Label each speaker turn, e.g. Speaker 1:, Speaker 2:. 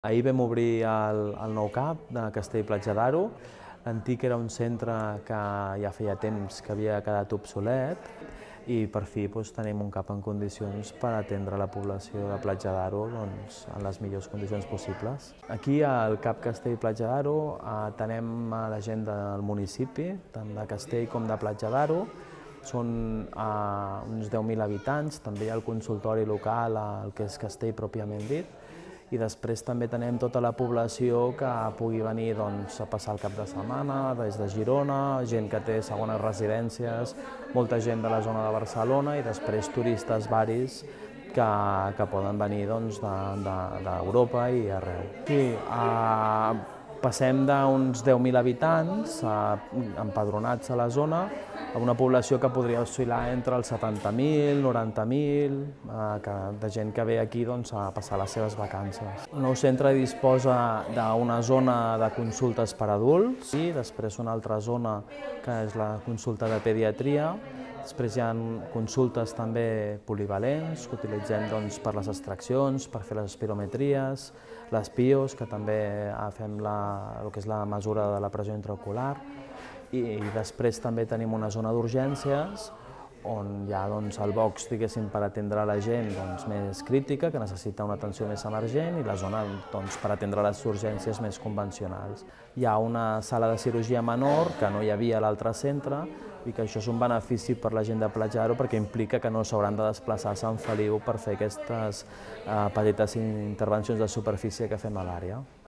Speaker 1: Ahir vam obrir el nou CAP de Castell-Platja d'Aro. L'antic era un centre que ja feia temps que havia quedat obsolet i per fi tenim un CAP en condicions per atendre la població de Platja d'Aro en les millors condicions possibles. Aquí al CAP Castell-Platja d'Aro atenem la gent del municipi, tant de Castell com de Platja d'Aro. Són uns 10.000 habitants, també hi ha el consultori local, el que és Castell pròpiament dit, i després també tenem tota la població que pugui venir a passar el cap de setmana, des de Girona, gent que té segones residències, molta gent de la zona de Barcelona i després turistes varis que poden venir d'Europa i arreu. Sí, passem d'uns 10.000 habitants empadronats a la zona a una població que podria oscil·lar entre els 70.000, 90.000, de gent que ve aquí a passar les seves vacances. El nou centre disposa d'una zona de consultes per adults i després una altra zona que és la consulta de pediatria. Després hi ha consultes també polivalents que utilitzem per les extraccions, per fer les espirometries, les pios, que també fem el que és la mesura de la pressió intraocular, i després també tenim una zona d'urgències on hi ha el box per atendre la gent més crítica, que necessita una atenció més emergent, i la zona per atendre les urgències més convencionals. Hi ha una sala de cirurgia menor que no hi havia a l'altre centre i que això és un benefici per la gent de Platja d'Aro perquè implica que no s'hauran de desplaçar a Sant Feliu per fer aquestes petites intervencions de superfície que fem a l'àrea.